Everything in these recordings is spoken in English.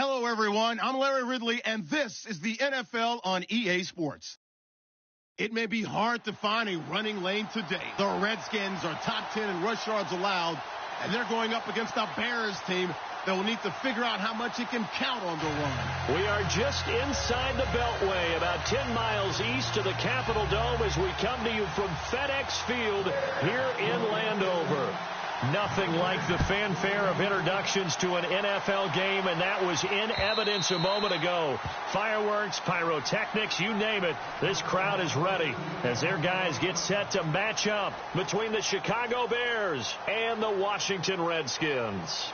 Hello, everyone. I'm Larry Ridley, and this is the NFL on EA Sports. It may be hard to find a running lane today. The Redskins are top 10 in rush yards allowed, and they're going up against a Bears team that will need to figure out how much it can count on the run. We are just inside the Beltway, about 10 miles east of the Capitol Dome as we come to you from FedEx Field here in Landover. Nothing like the fanfare of introductions to an NFL game, and that was in evidence a moment ago. Fireworks, pyrotechnics, you name it. This crowd is ready as their guys get set to match up between the Chicago Bears and the Washington Redskins.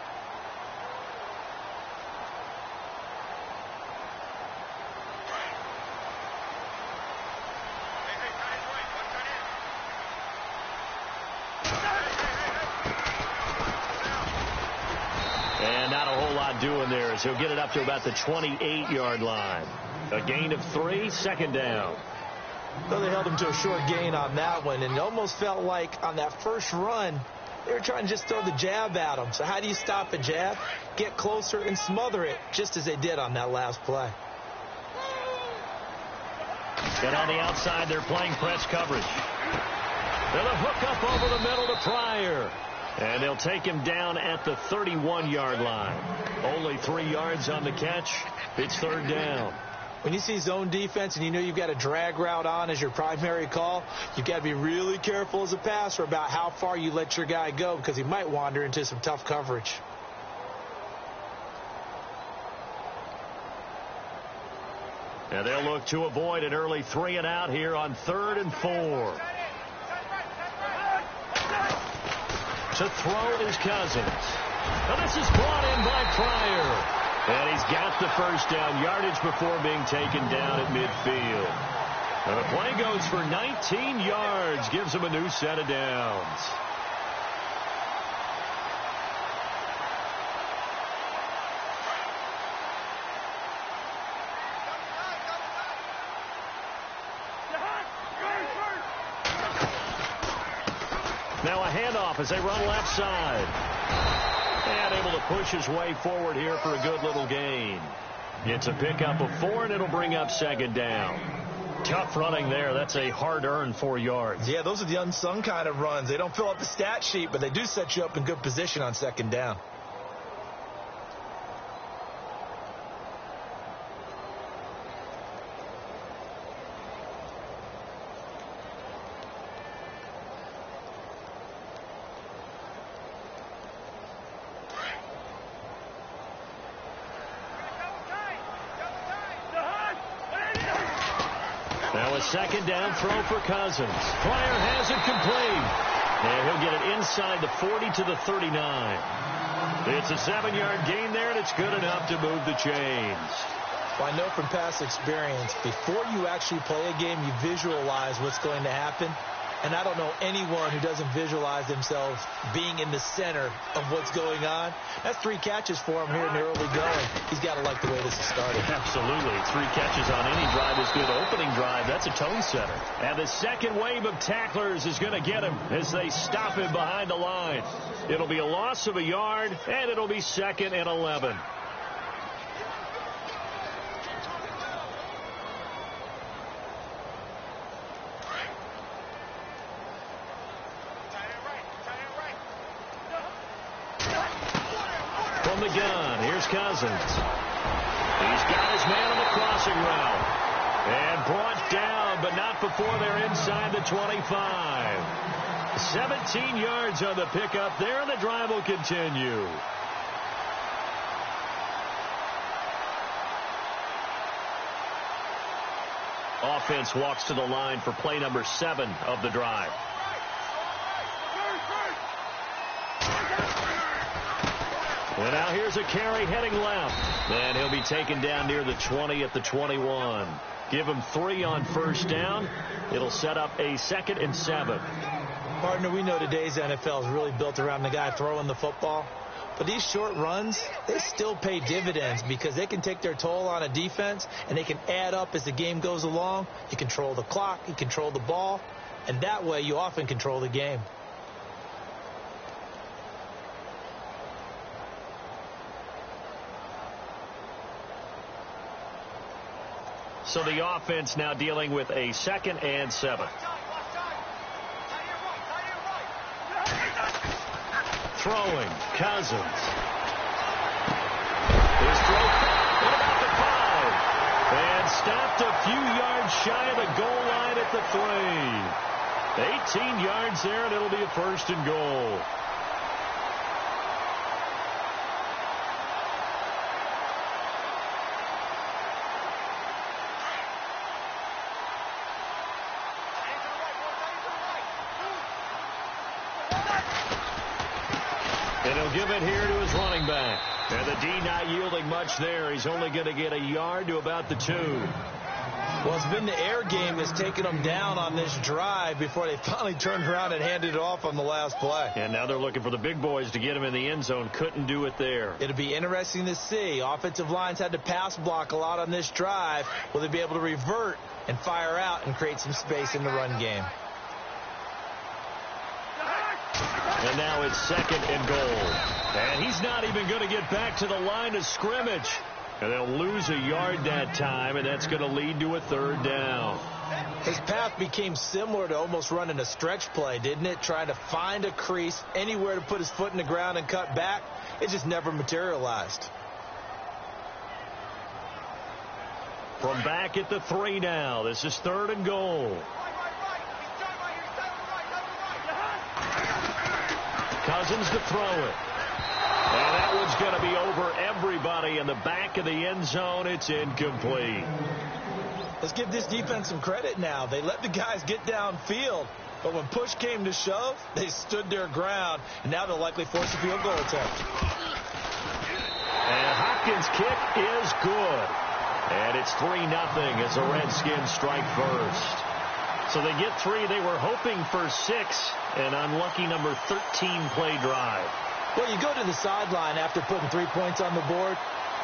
And not a whole lot doing there as he'll get it up to about the 28-yard line. A gain of 3, second down. Well, they held him to a short gain on that one, and it almost felt like on that first run, they were trying to just throw the jab at him. So how do you stop a jab? Get closer and smother it, just as they did on that last play. And on the outside, they're playing press coverage. And a hook up over the middle to Pryor. And they'll take him down at the 31-yard line. Only 3 yards on the catch. It's third down. When you see zone defense and you know you've got a drag route on as your primary call, you've got to be really careful as a passer about how far you let your guy go because he might wander into some tough coverage. And they'll look to avoid an early 3 and out here on 3rd and 4. To throw is Cousins. Now this is brought in by Pryor. And he's got the first down yardage before being taken down at midfield. And the play goes for 19 yards. Gives him a new set of downs. Now a handoff as they run left side. And able to push his way forward here for a good little gain. It's a pickup of 4, and it'll bring up second down. Tough running there. That's a hard-earned 4 yards. Yeah, those are the unsung kind of runs. They don't fill up the stat sheet, but they do set you up in good position on second down. Now a second down throw for Cousins. Pryor has it complete. And he'll get it inside the 40 to the 39. It's a 7-yard gain there, and it's good enough to move the chains. Well, I know from past experience, before you actually play a game, you visualize what's going to happen. And I don't know anyone who doesn't visualize themselves being in the center of what's going on. That's 3 catches for him here in the early going. He's got to like the way this is started. Absolutely. 3 catches on any drive is good. Opening drive, that's a tone setter. And the second wave of tacklers is going to get him as they stop him behind the line. It'll be a loss of a yard, and it'll be 2nd and 11. From the gun, here's Cousins. He's got his man on the crossing route. And brought down, but not before they're inside the 25. 17 yards on the pickup there, and the drive will continue. Offense walks to the line for play number 7 of the drive. And now here's a carry heading left. And he'll be taken down near the 20 at the 21. Give him 3 on first down. It'll set up a 2nd and 7. Partner, we know today's NFL is really built around the guy throwing the football. But these short runs, they still pay dividends because they can take their toll on a defense, and they can add up as the game goes along. You control the clock, you control the ball, and that way you often control the game. So the offense now dealing with a 2nd and 7. Throwing, Cousins. His throw at about the 5. And stopped a few yards shy of the goal line at the 3. 18 yards there, and it'll be a 1st and goal. And he'll give it here to his running back. And the D not yielding much there. He's only going to get a yard to about the 2. Well, it's been the air game that's taken them down on this drive before they finally turned around and handed it off on the last play. And now they're looking for the big boys to get him in the end zone. Couldn't do it there. It'll be interesting to see. Offensive lines had to pass block a lot on this drive. Will they be able to revert and fire out and create some space in the run game? And now it's 2nd and goal. And he's not even going to get back to the line of scrimmage. And they'll lose a yard that time, and that's going to lead to a 3rd down. His path became similar to almost running a stretch play, didn't it? Trying to find a crease, anywhere to put his foot in the ground and cut back. It just never materialized. From back at the 3 now. This is 3rd and goal. Cousins to throw it. And that one's going to be over everybody in the back of the end zone. It's incomplete. Let's give this defense some credit now. They let the guys get downfield, but when push came to shove, they stood their ground, and now they'll likely force a field goal attempt. And Hopkins' kick is good. And it's 3-0 as the Redskins strike first. So they get 3. They were hoping for 6. An unlucky number 13 play drive. Well, you go to the sideline after putting 3 points on the board,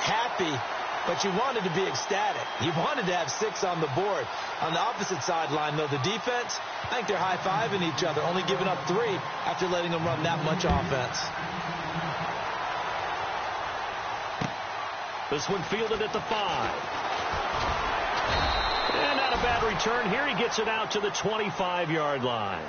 happy, but you wanted to be ecstatic. You wanted to have 6 on the board. On the opposite sideline, though, the defense, I think they're high-fiving each other, only giving up 3 after letting them run that much offense. This one fielded at the 5. And not a bad return here. He gets it out to the 25-yard line.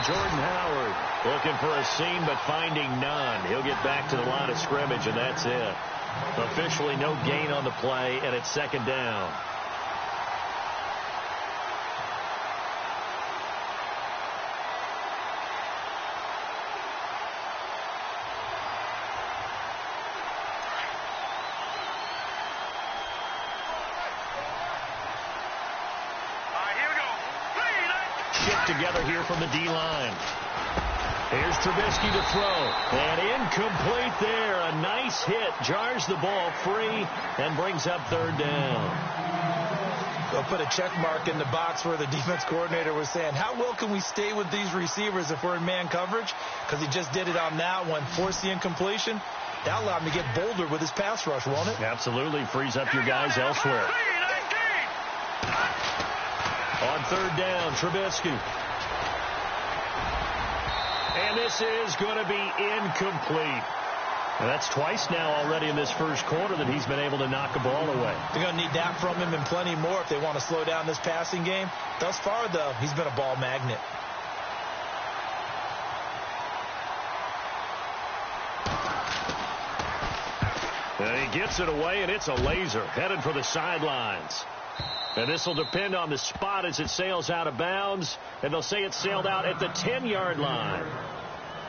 Jordan Howard looking for a seam but finding none. He'll get back to the line of scrimmage, and that's it. Officially no gain on the play, and it's 2nd down. Together here from the D-line. Here's Trubisky to throw. And incomplete there. A nice hit. Jars the ball free and brings up 3rd down. They'll put a check mark in the box where the defense coordinator was saying, how well can we stay with these receivers if we're in man coverage? Because he just did it on that one. Force the incompletion. That'll allow him to get bolder with his pass rush, won't it? Absolutely. Frees up your guys elsewhere. On 3rd down, Trubisky. And this is going to be incomplete. And that's twice now already in this first quarter that he's been able to knock a ball away. They're going to need that from him and plenty more if they want to slow down this passing game. Thus far, though, he's been a ball magnet. And he gets it away, and it's a laser headed for the sidelines. And this will depend on the spot as it sails out of bounds. And they'll say it sailed out at the 10-yard line.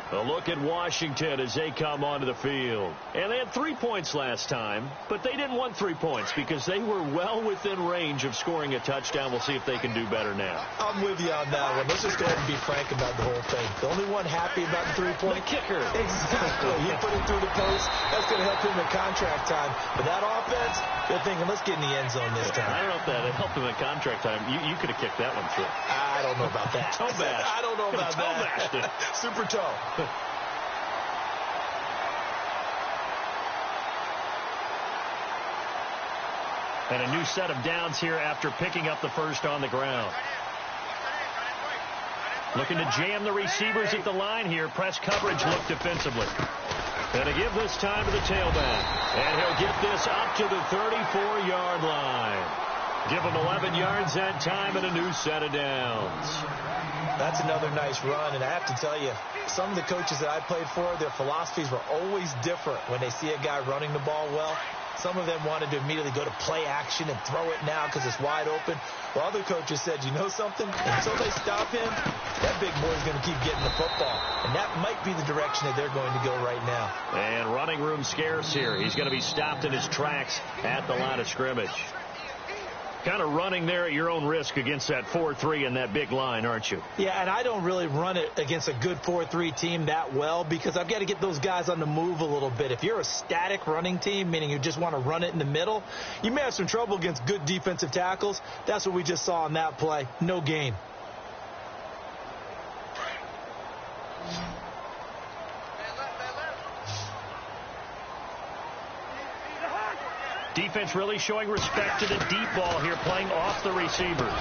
A look at Washington as they come onto the field. And they had 3 points last time, but they didn't want 3 points because they were well within range of scoring a touchdown. We'll see if they can do better now. I'm with you on that one. Let's just go ahead and be frank about the whole thing. The only one happy about the 3-point. The kicker. Exactly. He put it through the post. That's going to help him in contract time. But that offense, they're thinking, let's get in the end zone this time. I don't know if that helped him in contract time. You could have kicked that one through. I don't know about that. Toe bash. I don't know about toe bashed it. Super toe. And a new set of downs here after picking up the first on the ground. Looking to jam the receivers at the line here. Press coverage look defensively. And to give this time to the tailback. And he'll get this up to the 34-yard line. Give him 11 yards that time and a new set of downs. That's another nice run, and I have to tell you, some of the coaches that I played for, their philosophies were always different when they see a guy running the ball well. Some of them wanted to immediately go to play action and throw it now because it's wide open. While other coaches said, you know something? Until they stop him, that big boy's going to keep getting the football. And that might be the direction that they're going to go right now. And running room scarce here. He's going to be stopped in his tracks at the line of scrimmage. Kind of running there at your own risk against that 4-3 and that big line, aren't you? Yeah, and I don't really run it against a good 4-3 team that well because I've got to get those guys on the move a little bit. If you're a static running team, meaning you just want to run it in the middle, you may have some trouble against good defensive tackles. That's what we just saw on that play. No gain. Defense really showing respect to the deep ball here, playing off the receivers.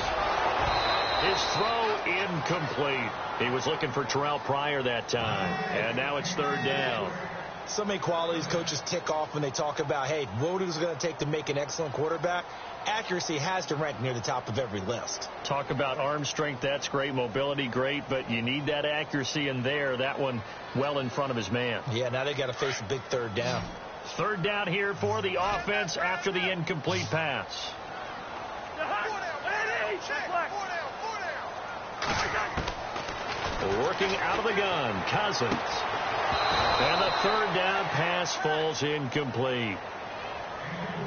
His throw incomplete. He was looking for Terrell Pryor that time, and now it's third down. So many qualities coaches tick off when they talk about, hey, what is it going to take to make an excellent quarterback? Accuracy has to rank near the top of every list. Talk about arm strength, that's great. Mobility, great, but you need that accuracy in there. That one well in front of his man. Yeah, now they got to face a big third down. Third down here for the offense after the incomplete pass. Working out of the gun, Cousins. And the third down pass falls incomplete.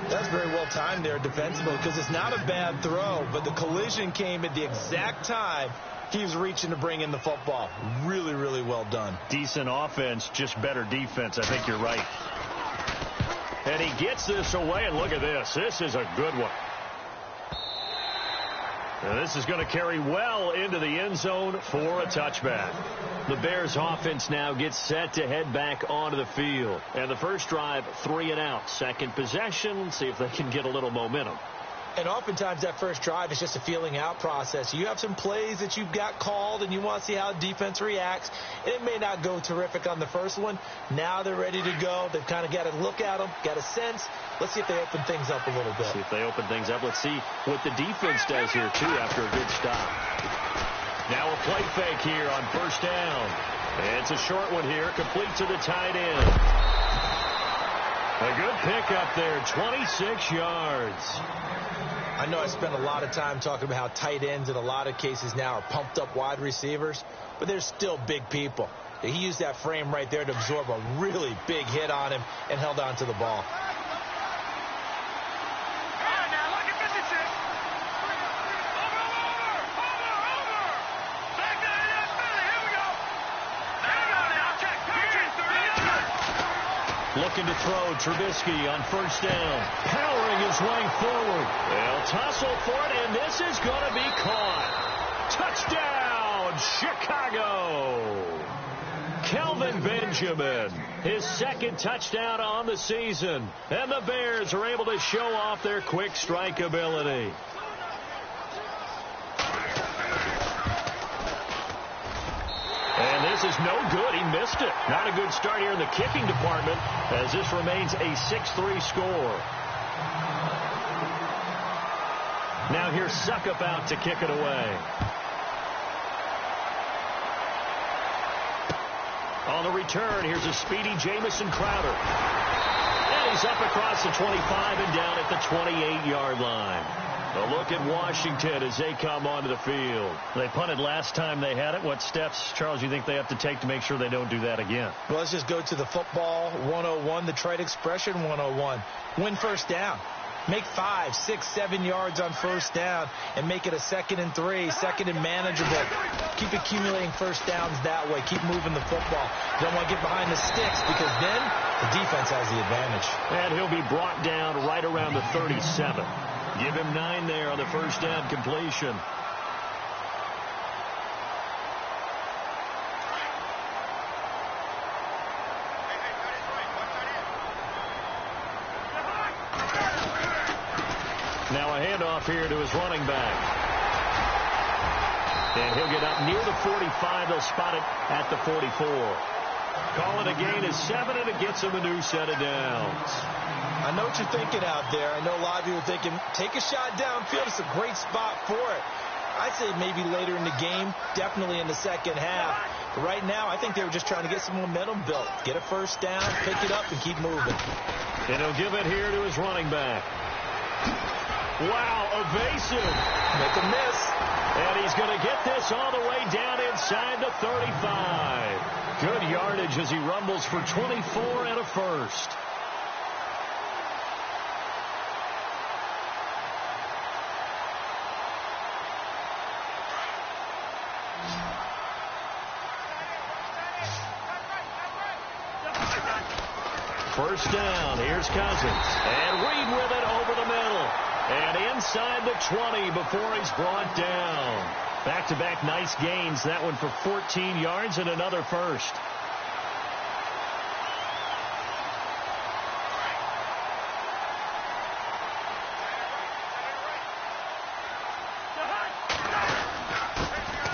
That's very well timed there defensively because it's not a bad throw, but the collision came at the exact time he was reaching to bring in the football. Really, really well done. Decent offense, just better defense. I think you're right. And he gets this away, and look at this. This is a good one. And this is going to carry well into the end zone for a touchback. The Bears offense now gets set to head back onto the field. And the first drive, 3 and out. Second possession, see if they can get a little momentum. And oftentimes that first drive is just a feeling out process. You have some plays that you've got called and you want to see how defense reacts. And it may not go terrific on the first one. Now they're ready to go. They've kind of got to look at them, got a sense. Let's see if they open things up a little bit. See if they open things up. Let's see what the defense does here, too, after a good stop. Now a play fake here on first down. It's a short one here, complete to the tight end. A good pickup there, 26 yards. I know I spent a lot of time talking about how tight ends in a lot of cases now are pumped up wide receivers, but they're still big people. He used that frame right there to absorb a really big hit on him and held on to the ball. Looking to throw, Trubisky on first down. Powering his way forward. They'll tussle for it, and this is going to be caught. Touchdown, Chicago. Kelvin Benjamin, his second touchdown on the season. And the Bears are able to show off their quick strike ability. And this is no good. He missed it. Not a good start here in the kicking department as this remains a 6-3 score. Now here's Suckup out to kick it away. On the return, here's a speedy Jamison Crowder. And he's up across the 25 and down at the 28-yard line. A look at Washington as they come onto the field. They punted last time they had it. What steps, Charles, you think they have to take to make sure they don't do that again? Well, let's just go to the football 101, the trade expression 101. Win first down. Make 5, 6, 7 yards on first down and make it a 2nd and 3, second and manageable. Keep accumulating first downs that way. Keep moving the football. Don't want to get behind the sticks because then the defense has the advantage. And he'll be brought down right around the 37. Give him 9 there on the first down completion. Now a handoff here to his running back. And he'll get up near the 45. They'll spot it at the 44. Call it a gain of 7, and it gets him a new set of downs. I know what you're thinking out there. I know a lot of you are thinking, take a shot downfield. It's a great spot for it. I'd say maybe later in the game, definitely in the second half. But right now, I think they were just trying to get some momentum built. Get a first down, pick it up, and keep moving. And he'll give it here to his running back. Wow, evasive. Make a miss. And he's going to get this all the way down inside the 35. Good yardage as he rumbles for 24 and a first. First down, here's Cousins. And Reed with it over the middle. And inside the 20 before he's brought down. Back-to-back nice gains. That one for 14 yards and another first.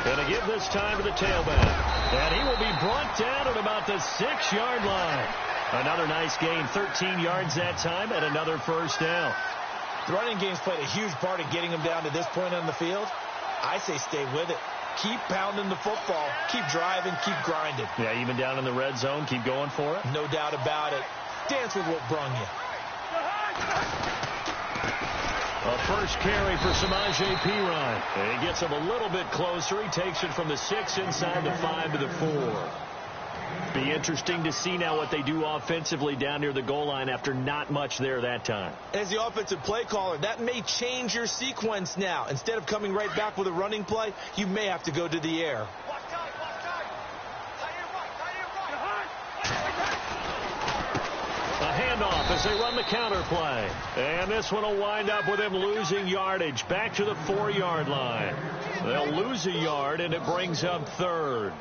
Going to give this time to the tailback. And he will be brought down at about the 6-yard line. Another nice gain, 13 yards that time, and another first down. The running game's played a huge part in getting him down to this point on the field. I say stay with it. Keep pounding the football. Keep driving. Keep grinding. Yeah, even down in the red zone, keep going for it. No doubt about it. Dance with what brung you. A first carry for Samaje Perine. He gets him a little bit closer. He takes it from the 6 inside the 5 to the 4. Be interesting to see now what they do offensively down near the goal line after not much there that time. As the offensive play caller, that may change your sequence now. Instead of coming right back with a running play, you may have to go to the air. A handoff as they run the counter play. And this one will wind up with him losing yardage back to the 4-yard line. They'll lose a yard, and it brings up third.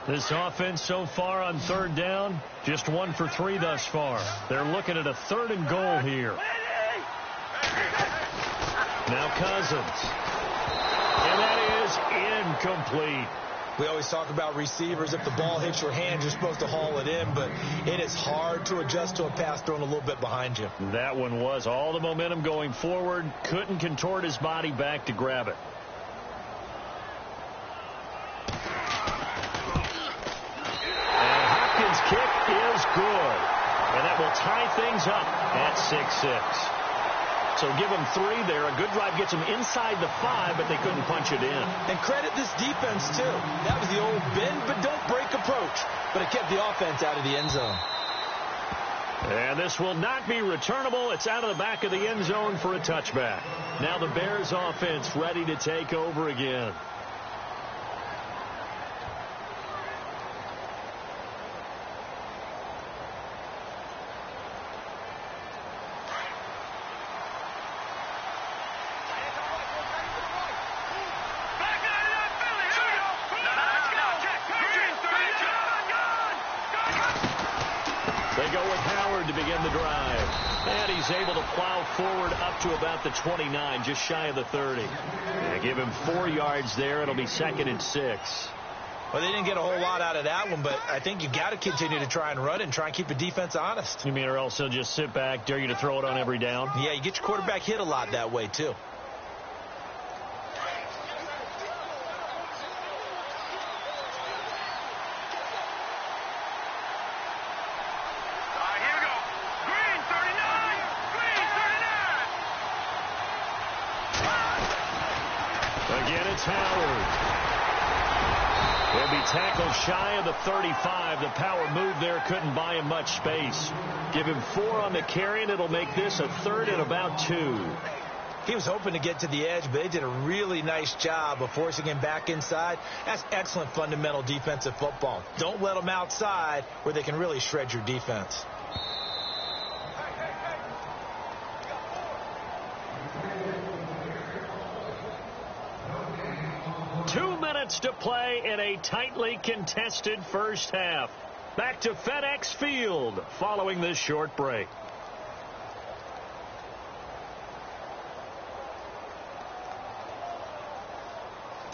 This offense so far on third down, just 1 for 3 thus far. They're looking at a 3rd and goal here. Now Cousins. And that is incomplete. We always talk about receivers. If the ball hits your hand, you're supposed to haul it in, but it is hard to adjust to a pass thrown a little bit behind you. That one was all the momentum going forward. Couldn't contort his body back to grab it. Kick is good. And that will tie things up at 6-6. So give them 3 there. A good drive gets them inside the 5, but they couldn't punch it in. And credit this defense, too. That was the old bend but don't break approach. But it kept the offense out of the end zone. And this will not be returnable. It's out of the back of the end zone for a touchback. Now the Bears offense ready to take over again. Able to plow forward up to about the 29, just shy of the 30. Yeah, give him 4 yards there. It'll be 2nd and 6. Well, they didn't get a whole lot out of that one, but I think you got to continue to try and run and try and keep the defense honest. You mean or else they'll just sit back, dare you to throw it on every down? Yeah, you get your quarterback hit a lot that way, too. Tackled shy of the 35. The power move there couldn't buy him much space. Give him 4 on the carry, and it'll make this a 3rd and about 2. He was hoping to get to the edge, but they did a really nice job of forcing him back inside. That's excellent fundamental defensive football. Don't let them outside where they can really shred your defense. 2 minutes to play in a tightly contested first half. Back to FedEx Field following this short break.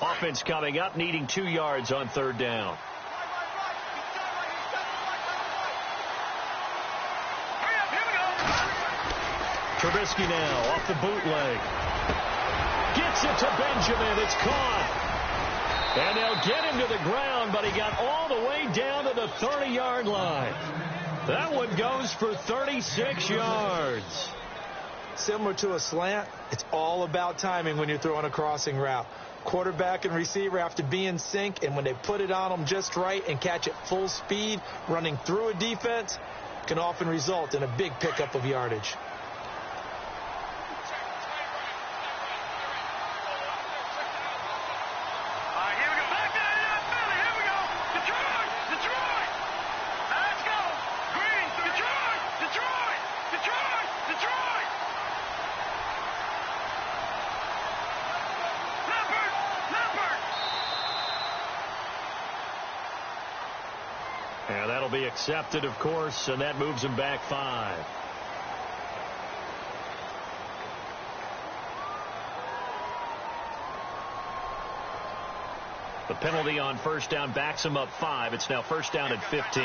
Offense coming up, needing 2 yards on third down. Trubisky now off the bootleg. Gets it to Benjamin. It's caught. And they'll get him to the ground, but he got all the way down to the 30-yard line. That one goes for 36 yards. Similar to a slant, it's all about timing when you're throwing a crossing route. Quarterback and receiver have to be in sync, and when they put it on them just right and catch it full speed, running through a defense, can often result in a big pickup of yardage. And that'll be accepted, of course, and that moves him back 5. The penalty on first down backs him up 5. It's now first down at 15.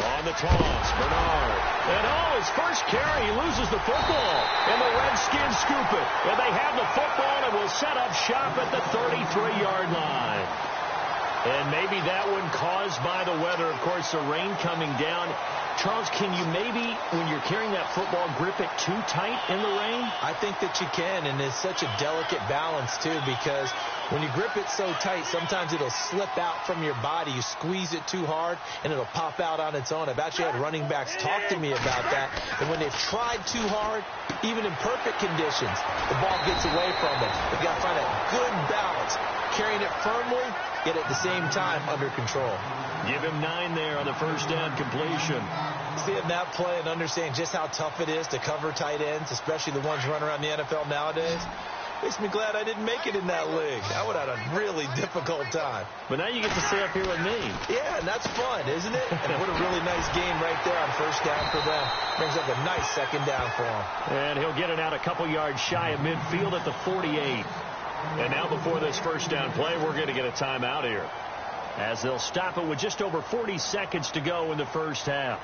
On the toss, Bernard. And his first carry, he loses the football. And the Redskins scoop it. And they have the football and will set up shop at the 33-yard line. And maybe that one caused by the weather. Of course, the rain coming down. Charles, can you maybe, when you're carrying that football, grip it too tight in the rain? I think that you can, and it's such a delicate balance, too, because when you grip it so tight, sometimes it'll slip out from your body. You squeeze it too hard, and it'll pop out on its own. I've actually had running backs talk to me about that. And when they've tried too hard, even in perfect conditions, the ball gets away from them. They've got to find a good balance, carrying it firmly, yet at the same time under control. Give him 9 there on the first down completion. Seeing that play and understanding just how tough it is to cover tight ends, especially the ones running around the NFL nowadays, makes me glad I didn't make it in that league. I would have had a really difficult time. But now you get to stay up here with me. Yeah, and that's fun, isn't it? And what a really nice game right there on first down for them. Brings up a nice second down for them. And he'll get it out a couple yards shy of midfield at the 48. And now before this first down play, we're going to get a timeout here, as they'll stop it with just over 40 seconds to go in the first half.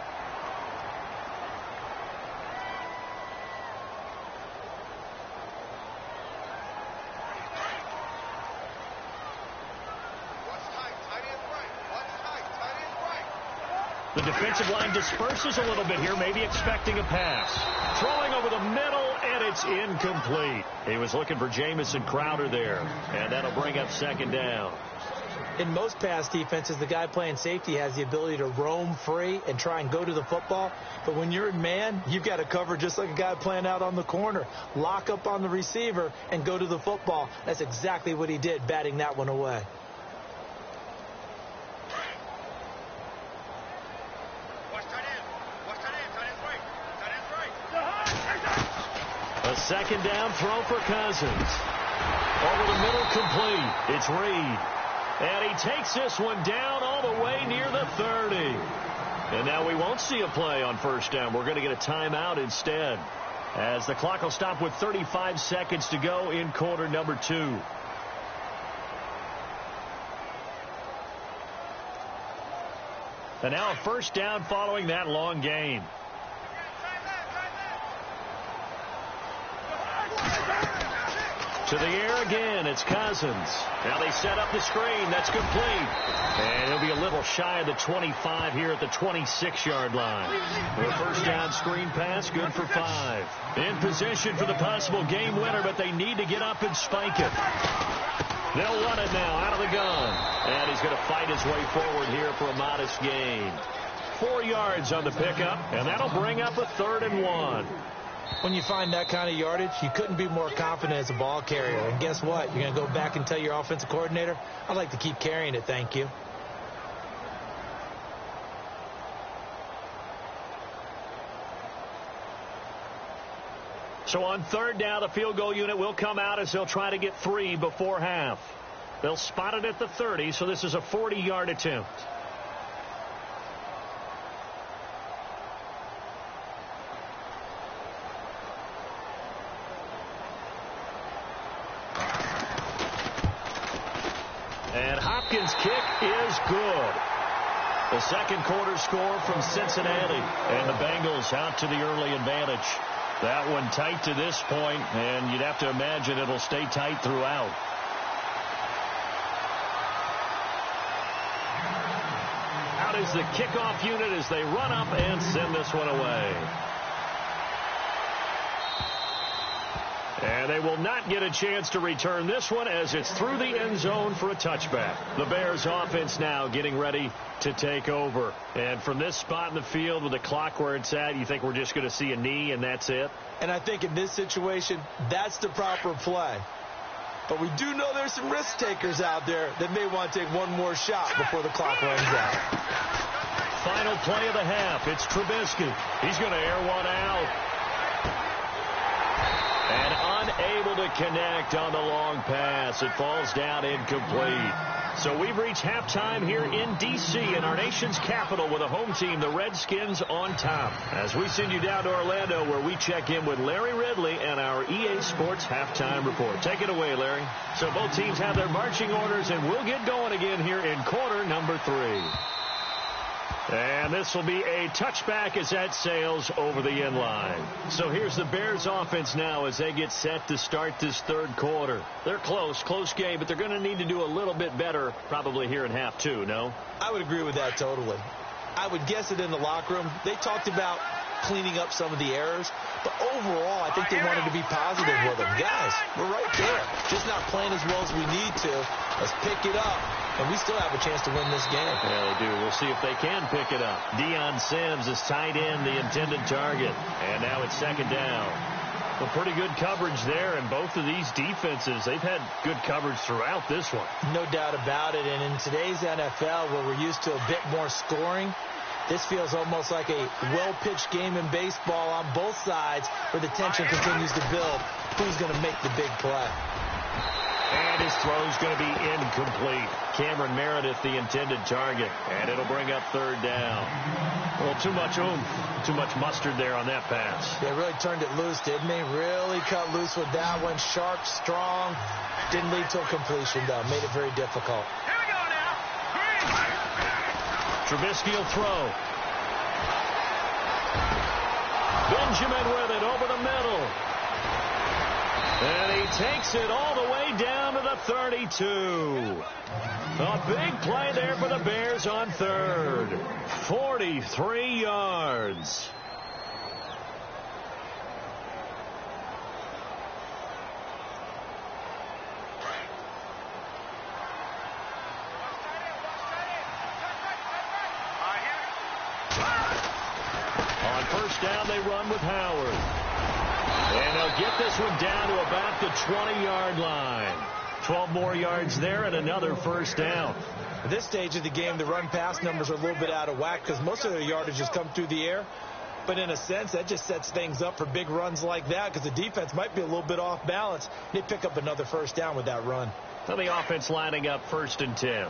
The defensive line disperses a little bit here, maybe expecting a pass. Throwing over the middle, and it's incomplete. He was looking for Jamison Crowder there, and that'll bring up second down. In most pass defenses, the guy playing safety has the ability to roam free and try and go to the football. But when you're in man, you've got to cover just like a guy playing out on the corner. Lock up on the receiver and go to the football. That's exactly what he did, batting that one away. A second down throw for Cousins. Over the middle, complete. It's Reed. And he takes this one down all the way near the 30. And now we won't see a play on first down. We're going to get a timeout instead, as the clock will stop with 35 seconds to go in quarter number 2. And now a first down following that long gain. To the air again, it's Cousins. Now they set up the screen. That's complete. And he'll be a little shy of the 25 here at the 26-yard line. The first down screen pass, good for 5. In position for the possible game winner, but they need to get up and spike it. They'll run it now out of the gun. And he's going to fight his way forward here for a modest gain. 4 yards on the pickup, and that'll bring up a 3rd and 1. When you find that kind of yardage, you couldn't be more confident as a ball carrier. And guess what? You're going to go back and tell your offensive coordinator, I'd like to keep carrying it, thank you. So on third down, the field goal unit will come out as they'll try to get 3 before half. They'll spot it at the 30, so this is a 40-yard attempt. And Hopkins' kick is good. The second quarter score from Cincinnati. And the Bengals out to the early advantage. That one tight to this point, and you'd have to imagine it'll stay tight throughout. Out is the kickoff unit as they run up and send this one away. And they will not get a chance to return this one as it's through the end zone for a touchback. The Bears offense now getting ready to take over. And from this spot in the field with the clock where it's at, you think we're just going to see a knee and that's it? And I think in this situation, that's the proper play. But we do know there's some risk takers out there that may want to take one more shot before the clock runs out. Final play of the half. It's Trubisky. He's going to air one out. And unable to connect on the long pass. It falls down incomplete. So we've reached halftime here in D.C. in our nation's capital with a home team, the Redskins, on top. As we send you down to Orlando where we check in with Larry Ridley and our EA Sports halftime report. Take it away, Larry. So both teams have their marching orders, and we'll get going again here in quarter number 3. And this will be a touchback as that sails over the end line. So here's the Bears offense now as they get set to start this third quarter. They're close game, but they're going to need to do a little bit better probably here in half 2, no? I would agree with that totally. I would guess it in the locker room. They talked about cleaning up some of the errors, but overall, I think they wanted to be positive with them. Guys, we're right there. Just not playing as well as we need to. Let's pick it up, and we still have a chance to win this game. Yeah, they do. We'll see if they can pick it up. Deion Sims is tight end, the intended target, and now it's second down. Well, pretty good coverage there, and both of these defenses, they've had good coverage throughout this one. No doubt about it, and in today's NFL, where we're used to a bit more scoring, this feels almost like a well-pitched game in baseball on both sides where the tension continues to build. Who's going to make the big play? And his throw's going to be incomplete. Cameron Meredith, the intended target, and it'll bring up third down. Well, too much oomph, too much mustard there on that pass. They really turned it loose, didn't they? Really cut loose with that one. Sharp, strong. Didn't lead to a completion, though. Made it very difficult. Trubisky will throw. Benjamin with it over the middle. And he takes it all the way down to the 32. A big play there for the Bears on third. 43 yards. First down, they run with Howard. And they'll get this one down to about the 20-yard line. 12 more yards there and another first down. At this stage of the game, the run-pass numbers are a little bit out of whack because most of their yardage has come through the air. But in a sense, that just sets things up for big runs like that because the defense might be a little bit off balance. They pick up another first down with that run. So the offense lining up 1st and 10.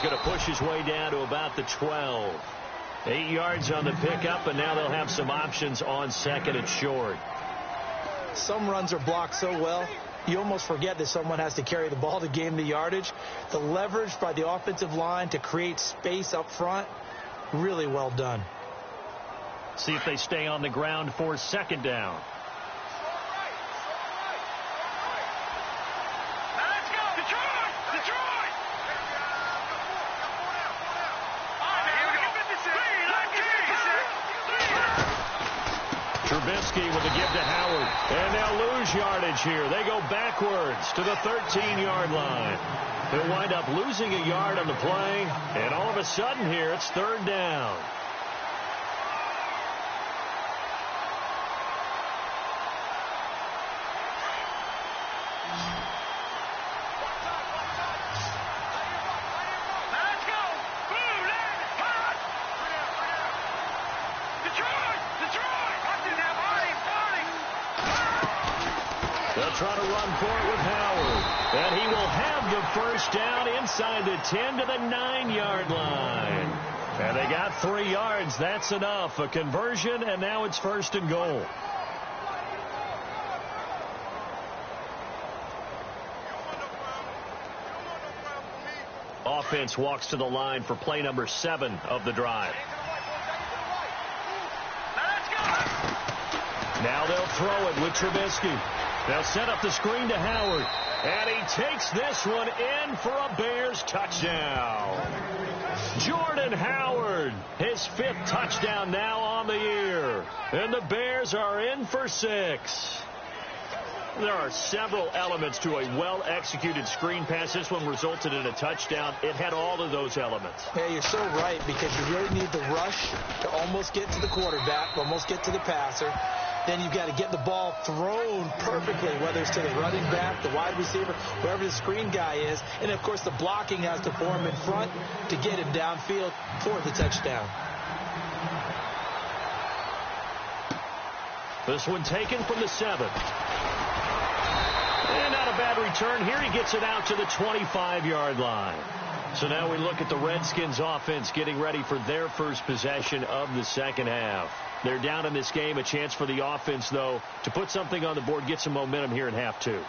Going to push his way down to about the 12. 8 yards on the pickup, and now they'll have some options on second and short. Some runs are blocked so well, you almost forget that someone has to carry the ball to gain the yardage. The leverage by the offensive line to create space up front, really well done. See if they stay on the ground for second down. Trubisky with a give to Howard. And they'll lose yardage here. They go backwards to the 13-yard line. They'll wind up losing a yard on the play. And all of a sudden here, it's third down. They'll try to run for it with Howard. And he will have the first down inside the 10 to the 9-yard line. And they got 3 yards. That's enough. A conversion, and now it's 1st and goal. Offense walks to the line for play number 7 of the drive. Now they'll throw it with Trubisky. They'll set up the screen to Howard. And he takes this one in for a Bears touchdown. Jordan Howard, his 5th touchdown now on the year. And the Bears are in for 6. There are several elements to a well-executed screen pass. This one resulted in a touchdown. It had all of those elements. Yeah, you're so right, because you really need the rush to almost get to the quarterback, almost get to the passer. Then you've got to get the ball thrown perfectly, whether it's to the running back, the wide receiver, wherever the screen guy is. And, of course, the blocking has to form in front to get him downfield for the touchdown. This one taken from the 7. And not a bad return here. He gets it out to the 25-yard line. So now we look at the Redskins offense getting ready for their first possession of the second half. They're down in this game. A chance for the offense, though, to put something on the board, get some momentum here in half 2.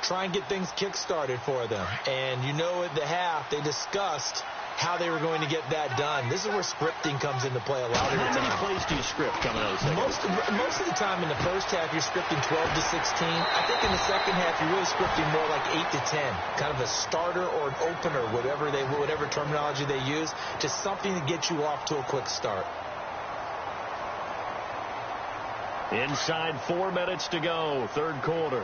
Try and get things kick-started for them. And you know at the half they discussed how they were going to get that done. This is where scripting comes into play a lot of the time. How many plays do you script coming out of the second half? Most of the time in the first half, you're scripting 12 to 16. I think in the second half, you're really scripting more like 8 to 10. Kind of a starter or an opener, whatever terminology they use. Just something to get you off to a quick start. Inside 4 minutes to go, 3rd quarter.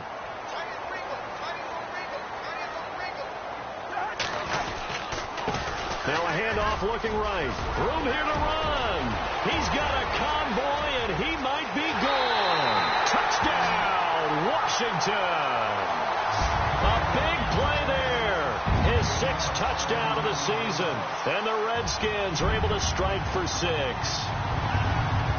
Now a handoff looking right. Room here to run. He's got a convoy, and he might be gone. Touchdown, Washington. A big play there. His 6th touchdown of the season. And the Redskins are able to strike for 6.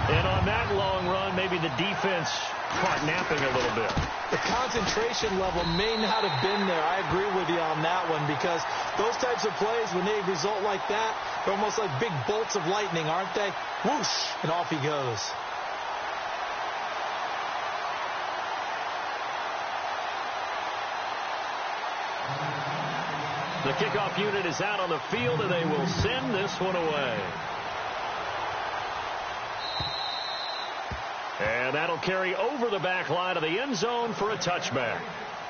And on that long run, maybe the defense caught napping a little bit. The concentration level may not have been there. I agree with you on that one, because those types of plays, when they result like that, they're almost like big bolts of lightning, aren't they? Whoosh, and off he goes. The kickoff unit is out on the field, and they will send this one away. And that'll carry over the back line of the end zone for a touchback.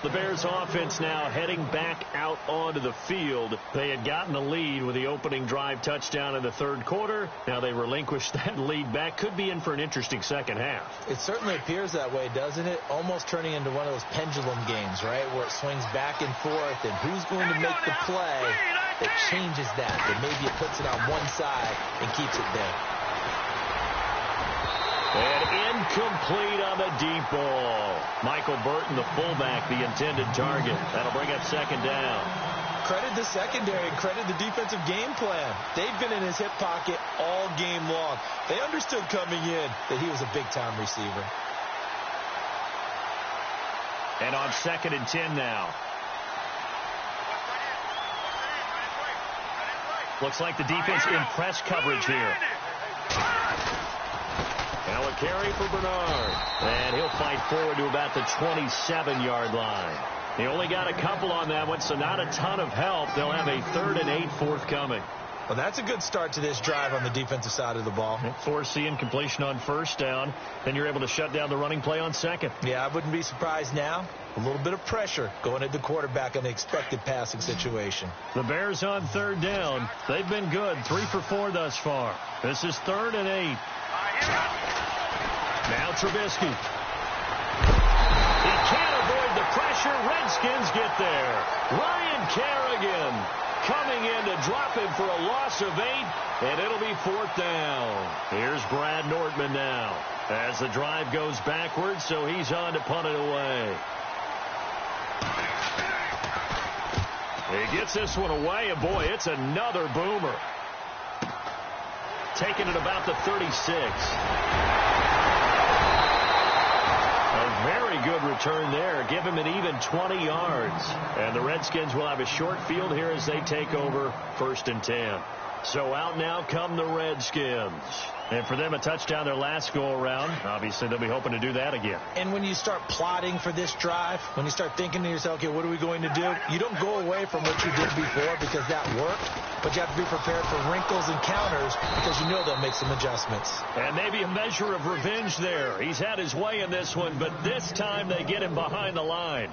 The Bears offense now heading back out onto the field. They had gotten the lead with the opening drive touchdown in the 3rd quarter. Now they relinquished that lead back. Could be in for an interesting second half. It certainly appears that way, doesn't it? Almost turning into one of those pendulum games, right? Where it swings back and forth, and who's going to make the play that changes that maybe it puts it on one side and keeps it there. And incomplete on the deep ball. Michael Burton, the fullback, the intended target. That'll bring up 2nd down. Credit the secondary and credit the defensive game plan. They've been in his hip pocket all game long. They understood coming in that he was a big-time receiver. And on 2nd and 10 now. Looks like the defense in press coverage here. Now a carry for Bernard. And he'll fight forward to about the 27-yard line. They only got a couple on that one, so not a ton of help. They'll have a 3rd and 8 forthcoming. Well, that's a good start to this drive on the defensive side of the ball. Forcing completion on 1st down. Then you're able to shut down the running play on 2nd. Yeah, I wouldn't be surprised now. A little bit of pressure going at the quarterback on the expected passing situation. The Bears on 3rd down. They've been good. 3 for 4 thus far. This is 3rd and 8. Now Trubisky. He can't avoid the pressure. Redskins get there. Ryan Kerrigan coming in to drop him for a loss of 8, and it'll be 4th down. Here's Brad Nortman now as the drive goes backwards, so he's on to punt it away. He gets this one away, and boy, it's another boomer. Taking it about the 36. A Very good return there. Give him an even 20 yards. And the Redskins will have a short field here as they take over 1st and 10. So out now come the Redskins. And for them, a touchdown their last go-around. Obviously, they'll be hoping to do that again. And when you start plotting for this drive, when you start thinking to yourself, okay, what are we going to do? You don't go away from what you did before because that worked. But you have to be prepared for wrinkles and counters because you know they'll make some adjustments. And maybe a measure of revenge there. He's had his way in this one, but this time they get him behind the line.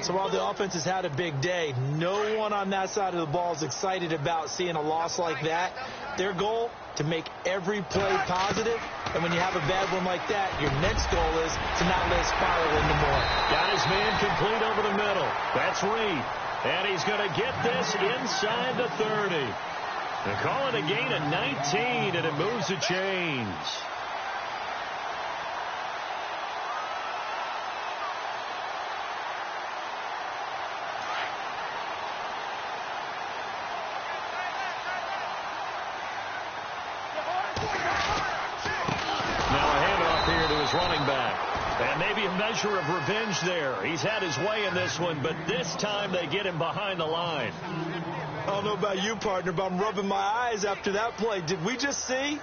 So while the offense has had a big day, no one on that side of the ball is excited about seeing a loss like that. Their goal, to make every play positive. And when you have a bad one like that, your next goal is to not let it spiral into more. Got his man complete over the middle. That's Reed. And he's going to get this inside the 30. They call it a gain of 19, and it moves the chains. Running back. And maybe a measure of revenge there. He's had his way in this one, but this time they get him behind the line. I don't know about you, partner, but I'm rubbing my eyes after that play. Did we just see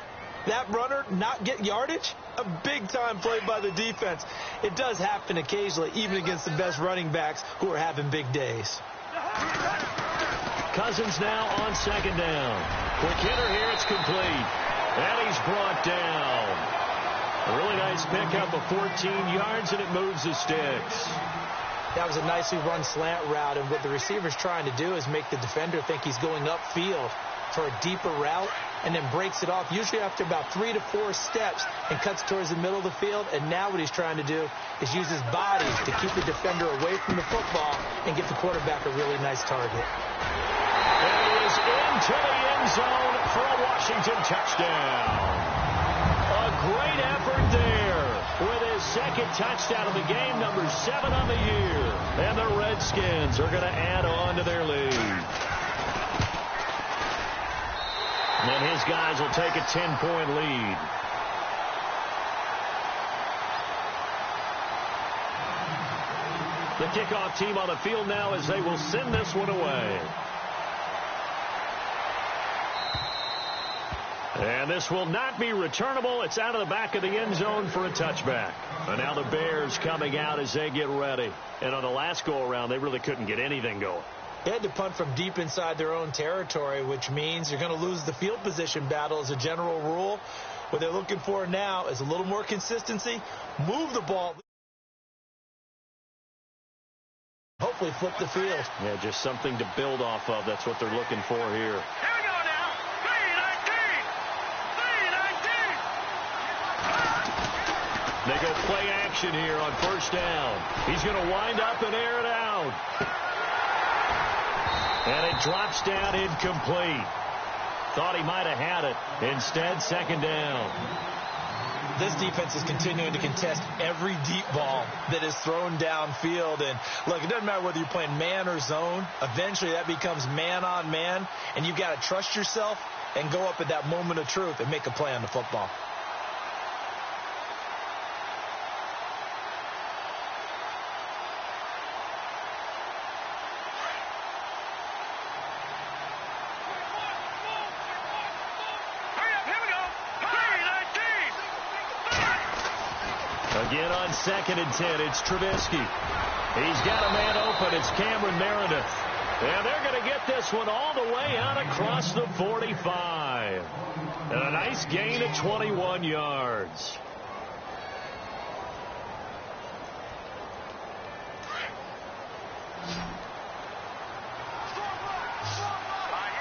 that runner not get yardage? A big-time play by the defense. It does happen occasionally, even against the best running backs who are having big days. Cousins now on 2nd down. Quick hitter here, it's complete. And he's brought down. A really nice pickup of 14 yards, and it moves the sticks. That was a nicely run slant route, and what the receiver's trying to do is make the defender think he's going upfield for a deeper route, and then breaks it off, usually after about 3 to 4 steps, and cuts towards the middle of the field. And now what he's trying to do is use his body to keep the defender away from the football and get the quarterback a really nice target. And he is into the end zone for a Washington touchdown. A great effort there with his 2nd touchdown of the game, number 7 on the year. And the Redskins are going to add on to their lead. And his guys will take a 10-point lead. The kickoff team on the field now as they will send this one away. And this will not be returnable. It's out of the back of the end zone for a touchback. And now the Bears coming out as they get ready. And on the last go-around, they really couldn't get anything going. They had to punt from deep inside their own territory, which means you're going to lose the field position battle as a general rule. What they're looking for now is a little more consistency. Move the ball. Hopefully flip the field. Yeah, just something to build off of. That's what they're looking for here. They go play action here on 1st down. He's going to wind up and air it out. And it drops down incomplete. Thought he might have had it. Instead, 2nd down. This defense is continuing to contest every deep ball that is thrown downfield. And look, it doesn't matter whether you're playing man or zone. Eventually, that becomes man on man. And you've got to trust yourself and go up at that moment of truth and make a play on the football. Again on 2nd and 10, it's Trubisky. He's got a man open. It's Cameron Meredith. And they're going to get this one all the way out across the 45. And a nice gain of 21 yards.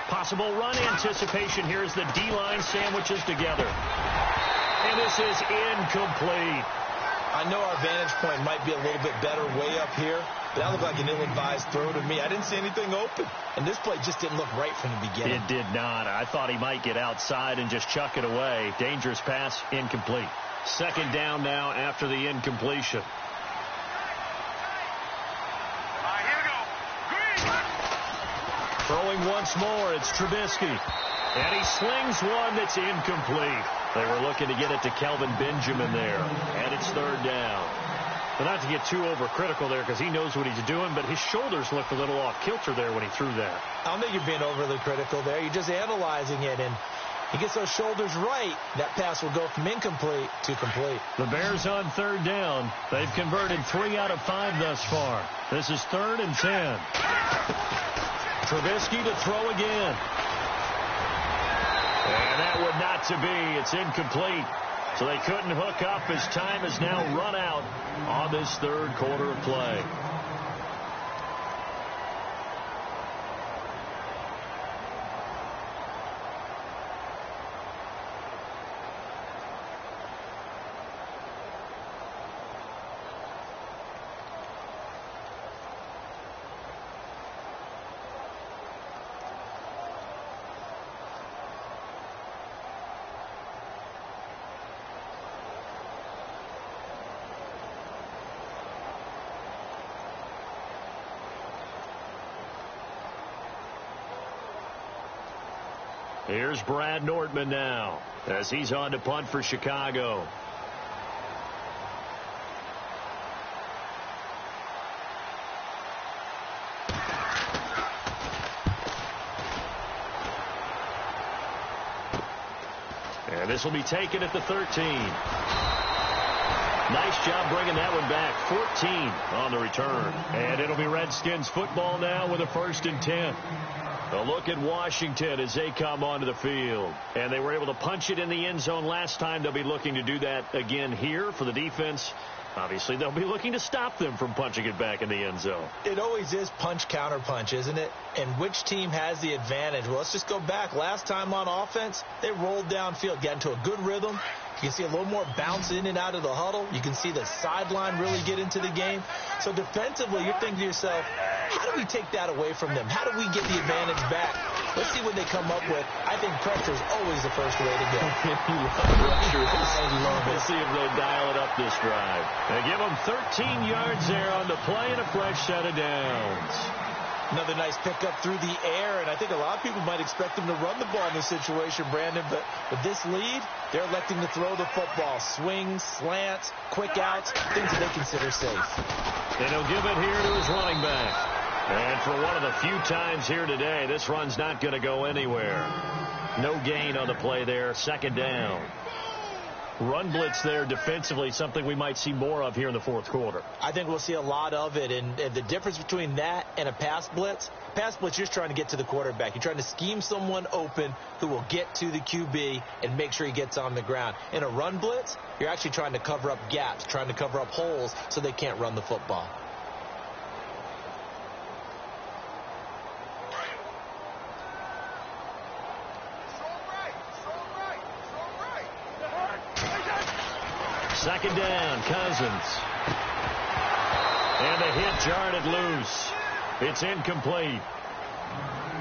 Possible run anticipation here as the D-line sandwiches together. And this is incomplete. I know our vantage point might be a little bit better way up here, but that looked like an ill-advised throw to me. I didn't see anything open, and this play just didn't look right from the beginning. It did not. I thought he might get outside and just chuck it away. Dangerous pass, incomplete. 2nd down now after the incompletion. Throwing once more, it's Trubisky. And he slings one that's incomplete. They were looking to get it to Kelvin Benjamin there. And it's 3rd down. But not to get too overcritical there because he knows what he's doing, but his shoulders looked a little off kilter there when he threw that. I don't think you're being overly critical there. You're just analyzing it, and he gets those shoulders right. That pass will go from incomplete to complete. The Bears on 3rd down. They've converted 3 out of 5 thus far. This is 3rd and 10. Trubisky to throw again. And that would not to be. It's incomplete. So they couldn't hook up as time has now run out on this 3rd quarter of play. Here's Brad Nordman now as he's on to punt for Chicago. And this will be taken at the 13. Nice job bringing that one back. 14 on the return. And it'll be Redskins football now with a 1st and 10. A look at Washington as they come onto the field. And they were able to punch it in the end zone last time. They'll be looking to do that again here for the defense. Obviously, they'll be looking to stop them from punching it back in the end zone. It always is punch, counter punch, isn't it? And which team has the advantage? Well, let's just go back. Last time on offense, they rolled downfield, got into a good rhythm. You can see a little more bounce in and out of the huddle. You can see the sideline really get into the game. So defensively, you're thinking to yourself, how do we take that away from them? How do we get the advantage back? Let's see what they come up with. I think pressure is always the first way to go. We'll see if they dial it up this drive. They give them 13 yards there on the play and a fresh set of downs. Another nice pickup through the air, and I think a lot of people might expect them to run the ball in this situation, Brandon, but with this lead, they're electing to throw the football. Swings, slants, quick outs, things that they consider safe. And he'll give it here to his running back. And for one of the few times here today, this run's not going to go anywhere. No gain on the play there. 2nd down. Run blitz there defensively, something we might see more of here in the 4th quarter. I think we'll see a lot of it, and the difference between that and a pass blitz, you're just trying to get to the quarterback. You're trying to scheme someone open who will get to the QB and make sure he gets on the ground. In a run blitz, you're actually trying to cover up gaps, trying to cover up holes so they can't run the football. Second down, Cousins. And the hit jarred it loose. It's incomplete.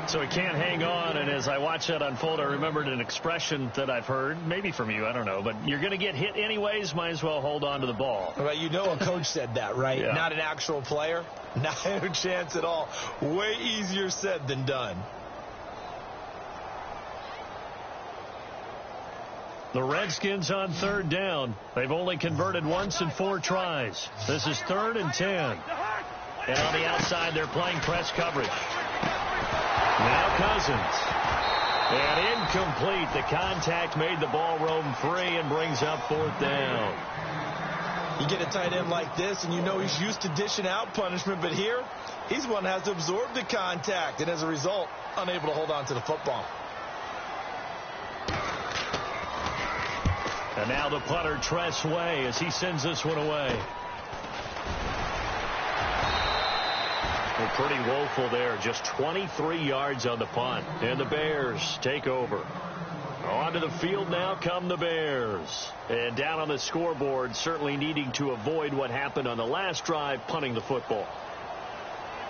So he can't hang on, and as I watch that unfold, I remembered an expression that I've heard, maybe from you, I don't know, but you're going to get hit anyways, might as well hold on to the ball. Well, you know a coach said that, right? Yeah. Not an actual player. Not a chance at all. Way easier said than done. The Redskins on 3rd down. They've only converted once in 4 tries. This is 3rd and 10. And on the outside, they're playing press coverage. Now Cousins. And incomplete. The contact made the ball roam free and brings up 4th down. You get a tight end like this, and you know he's used to dishing out punishment, but here, he's one that has to absorb the contact, and as a result, unable to hold on to the football. And now the punter, Tress Way, as he sends this one away. Well, pretty woeful there. Just 23 yards on the punt. And the Bears take over. Onto the field now come the Bears. And down on the scoreboard, certainly needing to avoid what happened on the last drive, punting the football.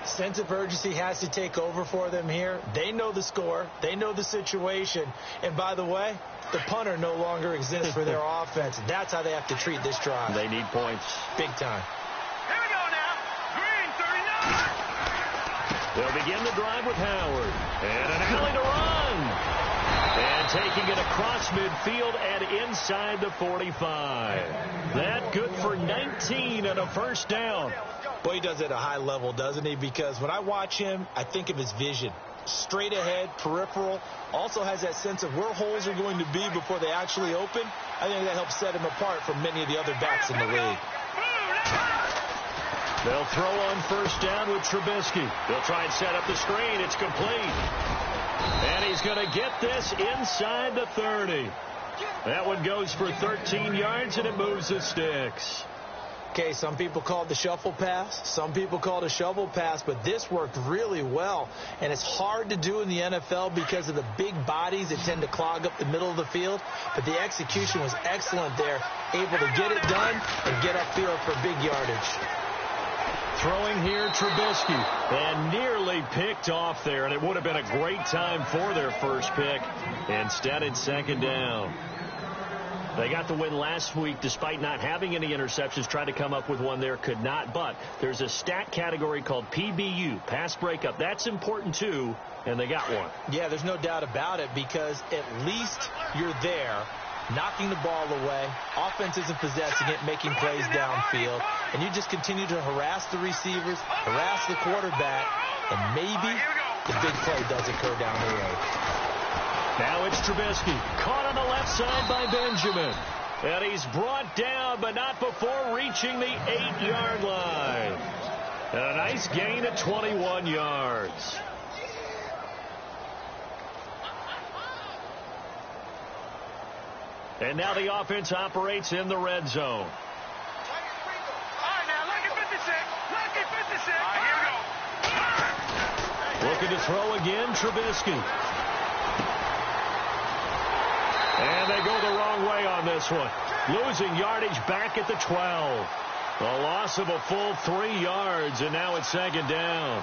Sense of urgency has to take over for them here. They know the score. They know the situation. And by the way, the punter no longer exists for their offense. That's how they have to treat this drive. They need points. Big time. Here we go now. Green, 39. They'll begin the drive with Howard. And an alley to run. And taking it across midfield and inside the 45. That good for 19 and a first down. Boy, he does it at a high level, doesn't he? Because when I watch him, I think of his vision. Straight ahead, peripheral. Also has that sense of where holes are going to be before they actually open. I think that helps set him apart from many of the other backs in the league. They'll throw on first down with Trubisky. They'll try and set up the screen. It's complete. And he's going to get this inside the 30. That one goes for 13 yards, and it moves the sticks. Okay, some people call it the shuffle pass. Some people call it a shovel pass, but this worked really well. And it's hard to do in the NFL because of the big bodies that tend to clog up the middle of the field. But the execution was excellent there, able to get it done and get upfield for big yardage. Throwing here, Trubisky, and nearly picked off there, and it would have been a great time for their first pick. Instead, it's second down. They got the win last week despite not having any interceptions. Tried to come up with one there, could not. But there's a stat category called PBU, pass breakup. That's important, too, and they got one. Yeah, there's no doubt about it because at least you're there, knocking the ball away. Offense isn't possessing it, making plays downfield. And you just continue to harass the receivers, harass the quarterback, and maybe the big play does occur down the road. Now it's Trubisky, caught on the left side by Benjamin. And he's brought down, but not before reaching the 8-yard line. And a nice gain at 21 yards. And now the offense operates in the red zone. All right, now look at 56. Look at 56. All right, here we go. Looking to throw again, Trubisky. And they go the wrong way on this one. Losing yardage back at the 12. A loss of a full 3 yards, and now it's second down.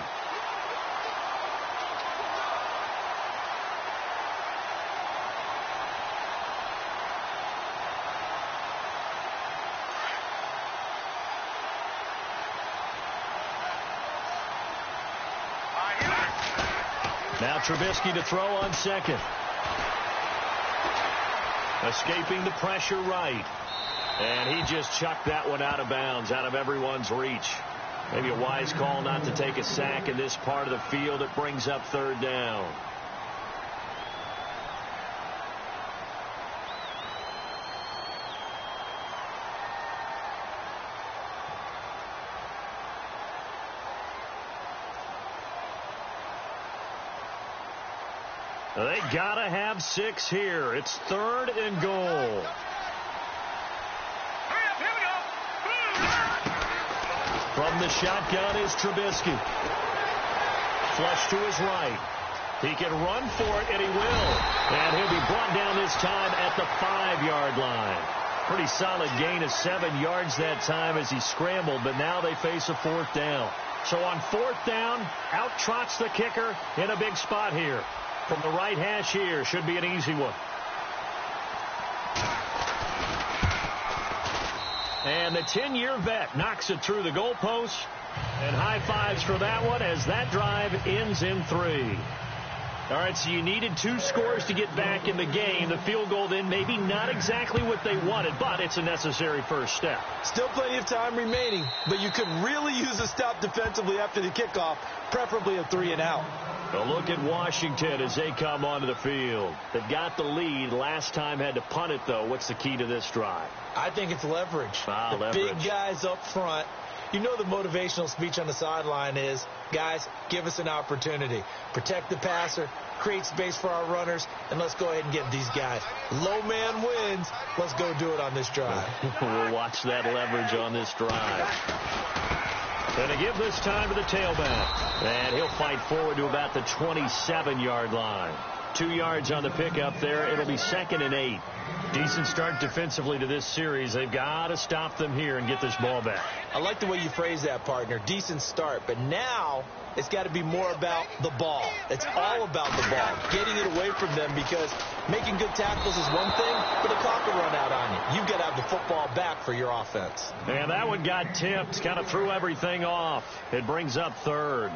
Now Trubisky to throw on second. Escaping the pressure right. And he just chucked that one out of bounds, out of everyone's reach. Maybe a wise call not to take a sack in this part of the field. It brings up third down. They got to have 6 here. It's 3rd and goal. Hurry up, here we go. From the shotgun is Trubisky. Flush to his right. He can run for it, and he will. And he'll be brought down this time at the 5-yard line. Pretty solid gain of 7 yards that time as he scrambled, but now they face a 4th down. So on 4th down, out trots the kicker in a big spot here. From the right hash here, should be an easy one. And the 10-year vet knocks it through the goalpost. And high fives for that one as that drive ends in 3. All right, so you needed 2 scores to get back in the game. The field goal then maybe not exactly what they wanted, but it's a necessary first step. Still plenty of time remaining, but you could really use a stop defensively after the kickoff, preferably a 3-and-out. A look at Washington as they come onto the field. They've got the lead. Last time had to punt it, though. What's the key to this drive? I think it's leverage. The big guys up front. You know the motivational speech on the sideline is, guys, give us an opportunity. Protect the passer, create space for our runners, and let's go ahead and get these guys. Low man wins. Let's go do it on this drive. We'll watch that leverage on this drive. And to give this time to the tailback. And he'll fight forward to about the 27-yard line. 2 yards on the pickup there. It'll be 2nd and 8. Decent start defensively to this series. They've got to stop them here and get this ball back. I like the way you phrase that, partner. Decent start. But now it's got to be more about the ball. It's all about the ball. Getting it away from them because making good tackles is one thing, but the clock will run out on you. You've got to have the football back for your offense. And that one got tipped. Kind of threw everything off. It brings up 3rd.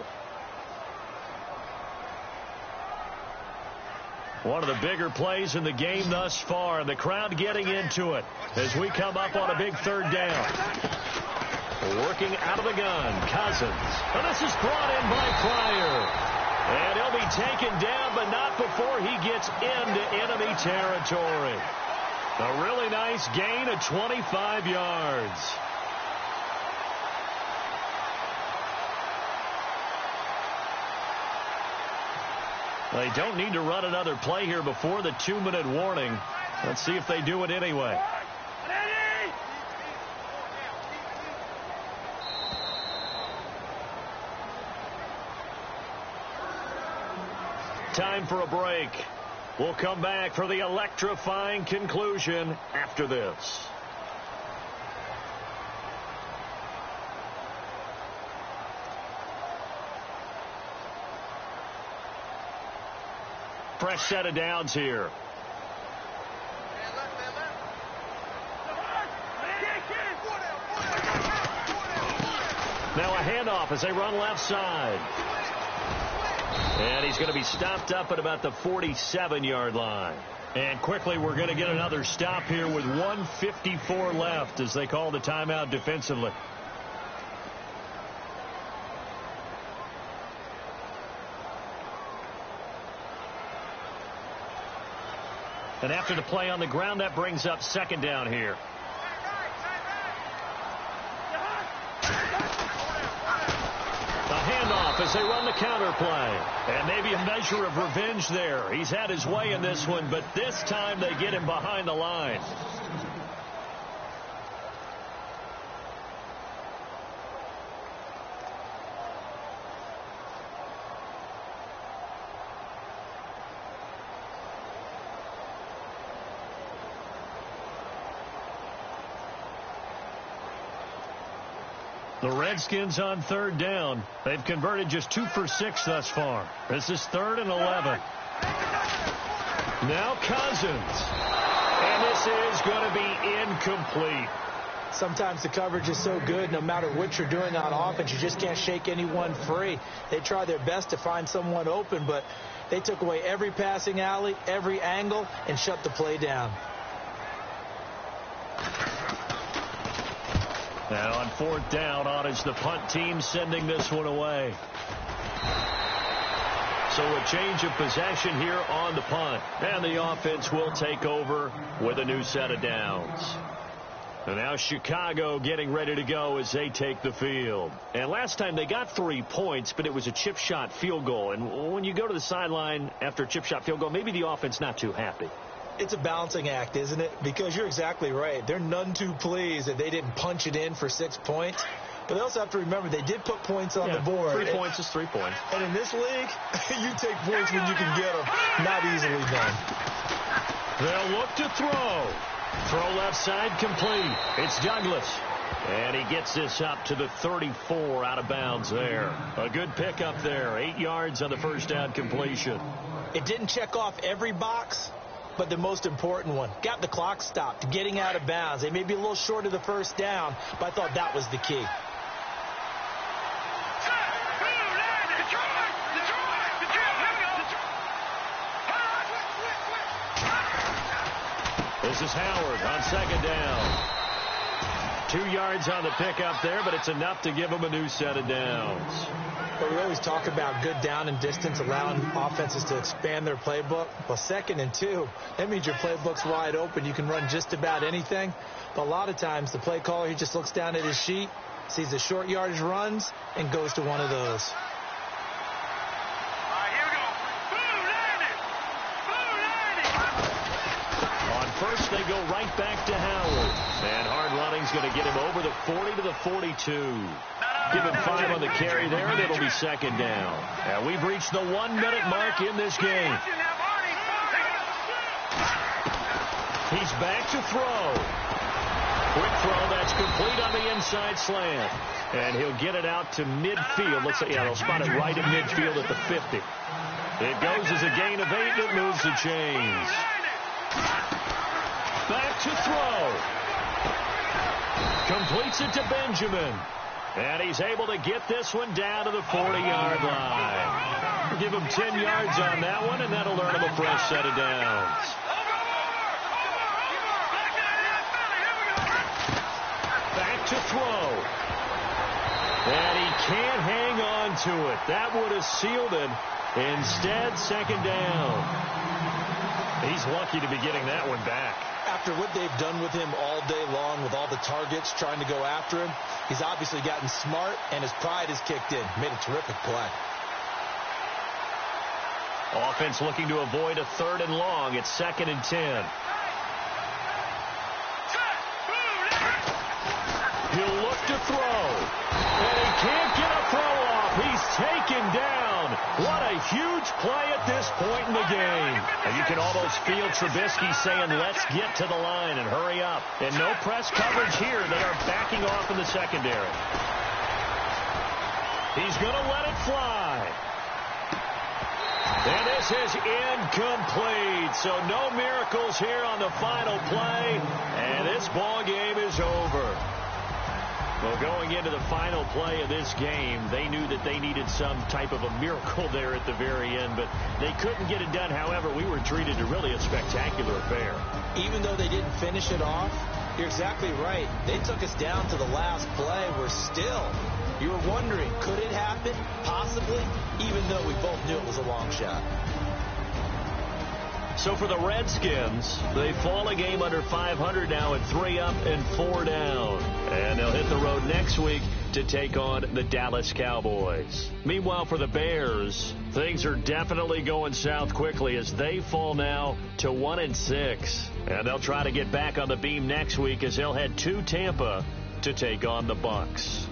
One of the bigger plays in the game thus far, and the crowd getting into it as we come up on a big third down. Working out of the gun, Cousins. And this is brought in by Pryor. And he'll be taken down, but not before he gets into enemy territory. A really nice gain of 25 yards. They don't need to run another play here before the 2-minute warning. Let's see if they do it anyway. Time for a break. We'll come back for the electrifying conclusion after this. Fresh set of downs here. Now a handoff as they run left side. And he's going to be stopped up at about the 47-yard line. And quickly we're going to get another stop here with 1:54 left as they call the timeout defensively. And after the play on the ground, that brings up second down here. Handoff as they run the counter play. And maybe a measure of revenge there. He's had his way in this one, but this time they get him behind the line. The Redskins on third down. They've converted just 2 for 6 thus far. This is 3rd and 11. Now Cousins. And this is going to be incomplete. Sometimes the coverage is so good, no matter what you're doing on offense, you just can't shake anyone free. They try their best to find someone open, but they took away every passing alley, every angle, and shut the play down. Now on 4th down, on is the punt team sending this one away. So a change of possession here on the punt. And the offense will take over with a new set of downs. And now Chicago getting ready to go as they take the field. And last time they got 3 points, but it was a chip shot field goal. And when you go to the sideline after a chip shot field goal, maybe the offense not too happy. It's a balancing act, isn't it? Because you're exactly right. They're none too pleased that they didn't punch it in for 6 points. But they also have to remember they did put points on the board. 3 points is 3 points. And in this league, you take points when you can get them. Not easily done. They'll look to throw. Throw left side complete. It's Douglas. And he gets this up to the 34 out of bounds there. A good pickup there. 8 yards on the first down completion. It didn't check off every box, but the most important one. Got the clock stopped, getting out of bounds. They may be a little short of the first down, but I thought that was the key. This is Howard on second down. 2 yards on the pickup there, but it's enough to give him a new set of downs. But we always talk about good down and distance, allowing offenses to expand their playbook. Well, 2nd and 2, that means your playbook's wide open. You can run just about anything. But a lot of times, the play caller, he just looks down at his sheet, sees the short yardage runs, and goes to one of those. First, they go right back to Howard. And hard running's going to get him over the 40 to the 42. Give him 5 on the carry there, and it'll be second down. And we've reached the 1-minute mark in this game. He's back to throw. Quick throw that's complete on the inside slant. And he'll get it out to midfield. Let's say, they'll spot it right at midfield at the 50. It goes as a gain of 8, and it moves the chains. Back to throw. Completes it to Benjamin. And he's able to get this one down to the 40-yard line. Give him 10 yards on that one, and that'll earn him a fresh set of downs. Back to throw. And he can't hang on to it. That would have sealed it. Instead, second down. He's lucky to be getting that one back. After what they've done with him all day long with all the targets trying to go after him, he's obviously gotten smart, and his pride has kicked in. Made a terrific play. Offense looking to avoid a 3rd and long. It's 2nd and 10. He'll look to throw. And he can't get a throw off. He's taken down. What a huge play at this point in the game. And you can almost feel Trubisky saying, let's get to the line and hurry up. And no press coverage here. They are backing off in the secondary. He's going to let it fly. And this is incomplete. So no miracles here on the final play. And this ball game is over. Well, going into the final play of this game, they knew that they needed some type of a miracle there at the very end, but they couldn't get it done. However, we were treated to really a spectacular affair. Even though they didn't finish it off, you're exactly right. They took us down to the last play. You were wondering, could it happen? Possibly, even though we both knew it was a long shot. So for the Redskins, they fall a game under 500 now at 3 up and 4 down. And they'll hit the road next week to take on the Dallas Cowboys. Meanwhile, for the Bears, things are definitely going south quickly as they fall now to 1-6. And they'll try to get back on the beam next week as they'll head to Tampa to take on the Bucs.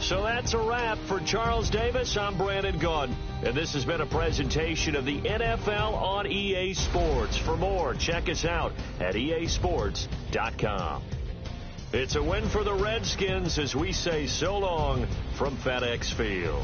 So that's a wrap. For Charles Davis, I'm Brandon Gaudin. And this has been a presentation of the NFL on EA Sports. For more, check us out at easports.com. It's a win for the Redskins as we say so long from FedEx Field.